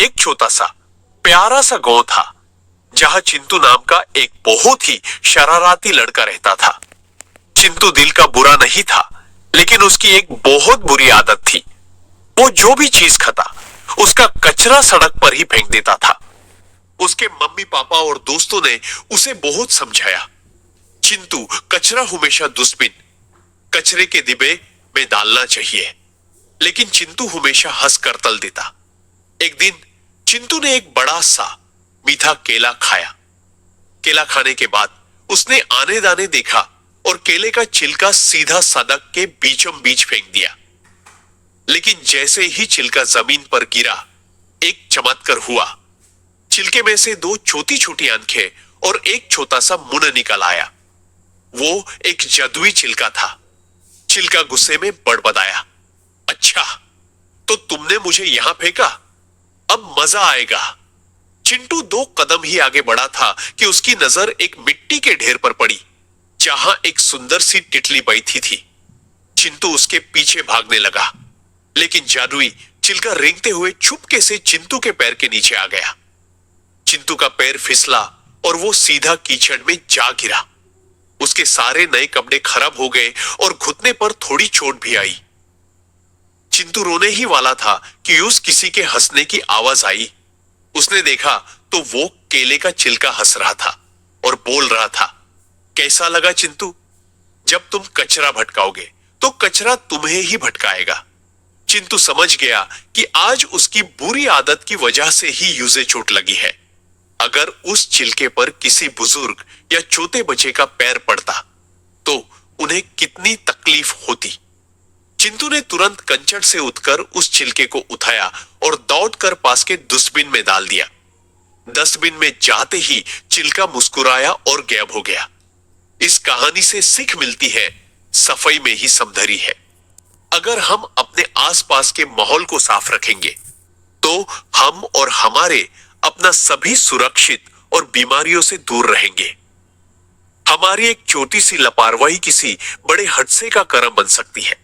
एक छोटा सा प्यारा सा गांव था जहां चिंटू नाम का एक बहुत ही शरारती लड़का रहता था। चिंटू दिल का बुरा नहीं था, लेकिन उसकी एक बहुत बुरी आदत थी। वो जो भी चीज खाता उसका कचरा सड़क पर ही फेंक देता था। उसके मम्मी पापा और दोस्तों ने उसे बहुत समझाया, चिंटू कचरा हमेशा डस्टबिन कचरे के डिब्बे में डालना चाहिए, लेकिन चिंटू हमेशा हंस कर तल देता। एक दिन चिंटू ने एक बड़ा सा मीठा केला खाया। केला खाने के बाद उसने आने दाने देखा और केले का छिलका सीधा सड़क के बीचों बीच फेंक दिया। लेकिन जैसे ही छिलका जमीन पर गिरा, एक चमत्कार हुआ। छिलके में से दो छोटी छोटी आंखें और एक छोटा सा मुंह निकल आया। वो एक जादुई छिलका था। छिलका गुस्से में बड़बड़ाया, अच्छा तो तुमने मुझे यहां फेंका, अब मजा आएगा। चिंटू दो कदम ही आगे बढ़ा था कि उसकी नजर एक मिट्टी के ढेर पर पड़ी जहां एक सुंदर सी तितली बैठी थी। चिंटू उसके पीछे भागने लगा, लेकिन जादुई छिलका रेंगते हुए चुपके से चिंटू के पैर के नीचे आ गया। चिंटू का पैर फिसला और वो सीधा कीचड़ में जा गिरा। उसके सारे नए कपड़े खराब हो गए और घुटने पर थोड़ी चोट भी आई। चिंटू रोने ही वाला था कि उस किसी के हंसने की आवाज आई। उसने देखा तो वो केले का छिलका हंस रहा था और बोल रहा था, कैसा लगा चिंटू? जब तुम कचरा भटकाओगे तो कचरा तुम्हें ही भटकाएगा। चिंटू समझ गया कि आज उसकी बुरी आदत की वजह से ही उसे चोट लगी है। अगर उस छिलके पर किसी बुजुर्ग या छोटे बच्चे का पैर पड़ता तो उन्हें कितनी तकलीफ होती। चिंटू ने तुरंत कंचड़ से उठकर उस छिलके को उठाया और दौड़कर पास के डस्टबिन में डाल दिया। डस्टबिन में जाते ही छिलका मुस्कुराया और गायब हो गया। इस कहानी से सीख मिलती है, सफाई में ही समझदारी है। अगर हम अपने आसपास के माहौल को साफ रखेंगे तो हम और हमारे अपना सभी सुरक्षित और बीमारियों से दूर रहेंगे। हमारी एक छोटी सी लापरवाही किसी बड़े हादसे का कारण बन सकती है।